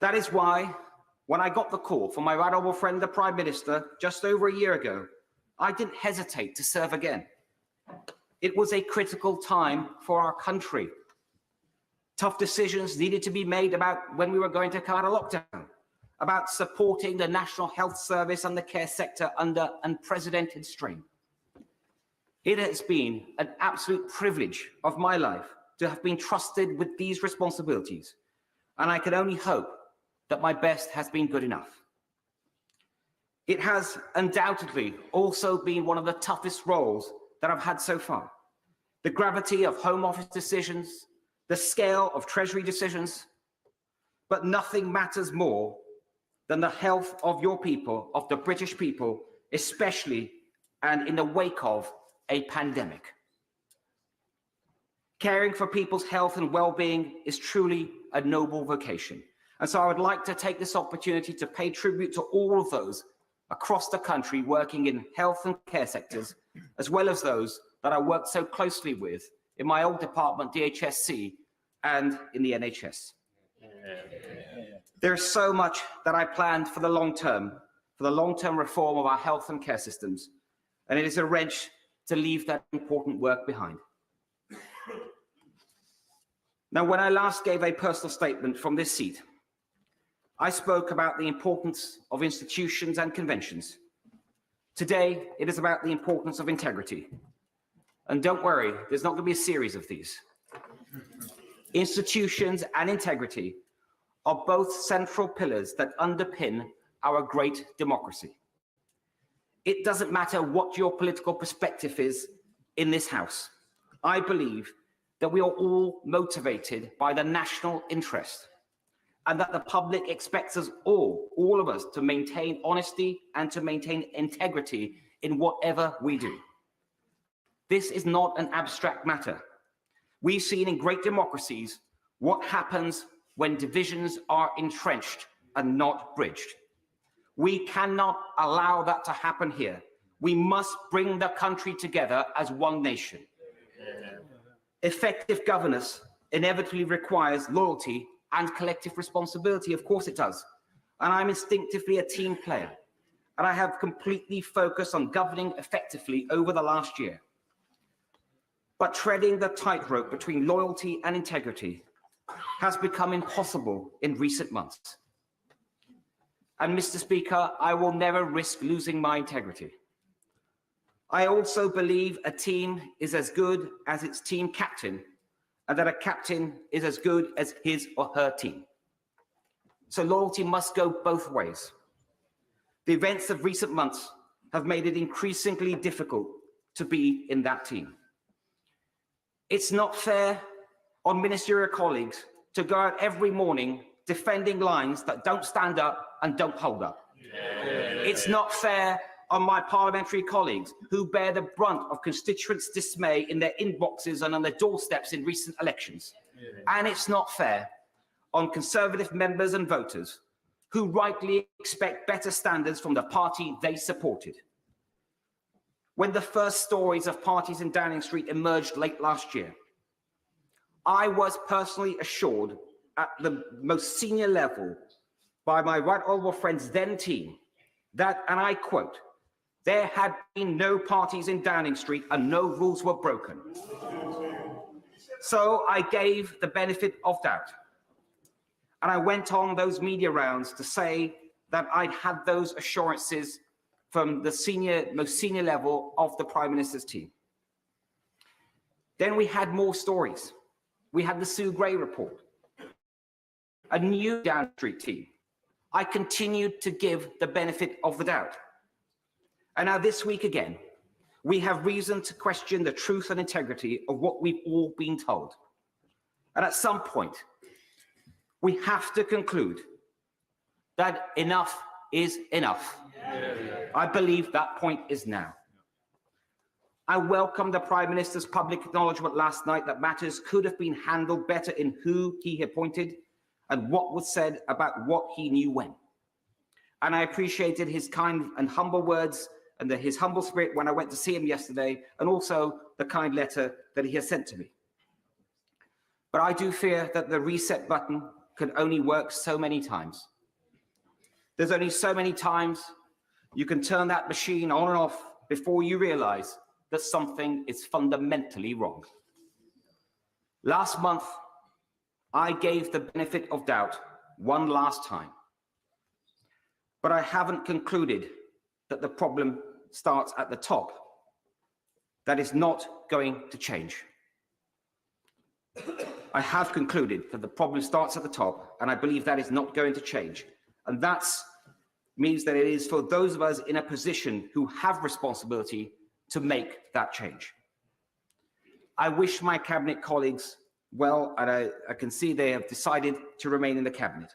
That is why, when I got the call from my right honourable friend, the Prime Minister, just over a year ago, I didn't hesitate to serve again. It was a critical time for our country. Tough decisions needed to be made about when we were going to come out of lockdown, about supporting the National Health Service and the care sector under unprecedented strain. It has been an absolute privilege of my life to have been trusted with these responsibilities, and I can only hope that my best has been good enough. It has undoubtedly also been one of the toughest roles that I've had so far. The gravity of Home Office decisions, the scale of Treasury decisions, but nothing matters more than the health of your people, of the British people, especially and in the wake of a pandemic. Caring for people's health and well-being is truly a noble vocation. And so I would like to take this opportunity to pay tribute to all of those across the country working in health and care sectors, as well as those that I worked so closely with in my old department, DHSC, and in the NHS. There's so much that I planned for the long-term reform of our health and care systems, and it is a wrench to leave that important work behind. Now, when I last gave a personal statement from this seat, I spoke about the importance of institutions and conventions. Today, it is about the importance of integrity. And don't worry, there's not going to be a series of these. Institutions and integrity are both central pillars that underpin our great democracy. It doesn't matter what your political perspective is in this House. I believe that we are all motivated by the national interest, and that the public expects us all of us, to maintain honesty and to maintain integrity in whatever we do. This is not an abstract matter. We've seen in great democracies what happens when divisions are entrenched and not bridged. We cannot allow that to happen here. We must bring the country together as one nation. Effective governance inevitably requires loyalty and collective responsibility. Of course it does. And I'm instinctively a team player. And I have completely focused on governing effectively over the last year. But treading the tightrope between loyalty and integrity has become impossible in recent months. And Mr. Speaker, I will never risk losing my integrity. I also believe a team is as good as its team captain, and that a captain is as good as his or her team. So loyalty must go both ways. The events of recent months have made it increasingly difficult to be in that team. It's not fair on ministerial colleagues to go out every morning defending lines that don't stand up and don't hold up. It's not fair on my parliamentary colleagues who bear the brunt of constituents' dismay in their inboxes and on their doorsteps in recent elections. And it's not fair on Conservative members and voters who rightly expect better standards from the party they supported. When the first stories of parties in Downing Street emerged late last year, I was personally assured at the most senior level by my right honourable friend's then team that, and I quote, there had been no parties in Downing Street and no rules were broken. So I gave the benefit of doubt. And I went on those media rounds to say that I'd had those assurances from the most senior level of the Prime Minister's team. Then we had more stories. We had the Sue Gray report, a new Downing Street team. I continued to give the benefit of the doubt. And now this week again, we have reason to question the truth and integrity of what we've all been told. And at some point, we have to conclude that enough is enough. I believe that point is now. I welcome the Prime Minister's public acknowledgement last night that matters could have been handled better in who he appointed and what was said about what he knew when. And I appreciated his kind and humble words and his humble spirit when I went to see him yesterday, and also the kind letter that he has sent to me. But I do fear that the reset button can only work so many times. There's only so many times you can turn that machine on and off before you realize that something is fundamentally wrong. Last month, I gave the benefit of doubt one last time, but I haven't concluded that the problem starts at the top. That is not going to change. I have concluded that the problem starts at the top, and I believe that is not going to change. And that means that it is for those of us in a position who have responsibility to make that change. I wish my cabinet colleagues well, and I can see they have decided to remain in the cabinet.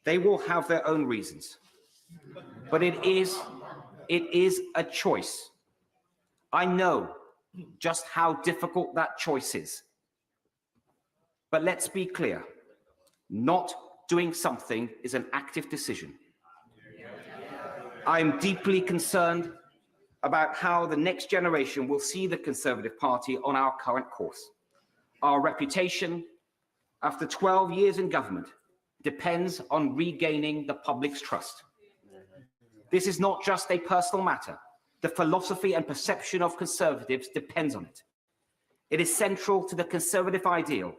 They will have their own reasons, but it is a choice. I know just how difficult that choice is. But let's be clear, not doing something is an active decision. I am deeply concerned about how the next generation will see the Conservative Party on our current course. Our reputation, after 12 years in government, depends on regaining the public's trust. This is not just a personal matter. The philosophy and perception of Conservatives depends on it. It is central to the Conservative ideal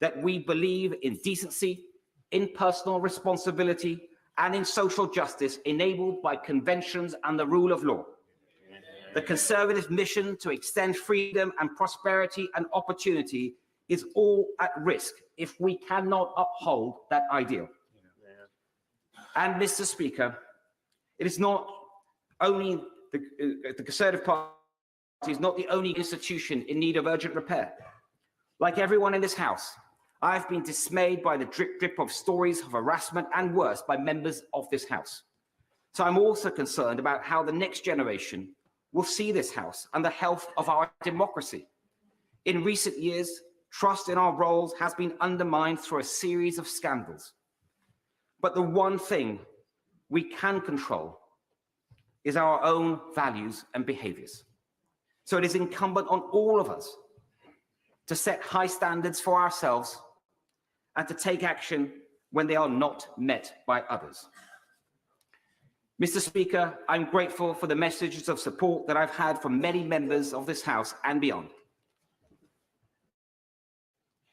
that we believe in decency, in personal responsibility, and in social justice enabled by conventions and the rule of law. The Conservative mission to extend freedom and prosperity and opportunity is all at risk if we cannot uphold that ideal. And Mr. Speaker, it is not only the Conservative Party is not the only institution in need of urgent repair. Like everyone in this House, I have been dismayed by the drip of stories of harassment and worse by members of this House. So I'm also concerned about how the next generation will see this House and the health of our democracy. In recent years, trust in our roles has been undermined through a series of scandals. But the one thing we can control is our own values and behaviors. So it is incumbent on all of us to set high standards for ourselves and to take action when they are not met by others. Mr. Speaker, I'm grateful for the messages of support that I've had from many members of this House and beyond.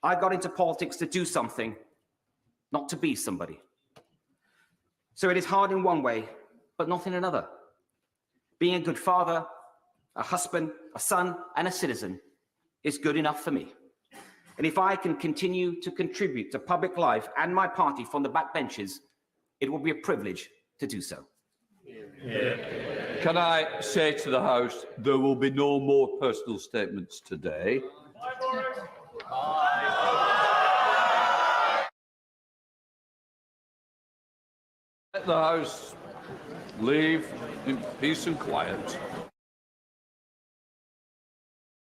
I got into politics to do something, not to be somebody. So it is hard in one way, but not in another. Being a good father, a husband, a son, and a citizen is good enough for me. And if I can continue to contribute to public life and my party from the backbenches, it will be a privilege to do so. Can I say to the House, there will be no more personal statements today. Let the House leave in peace and quiet.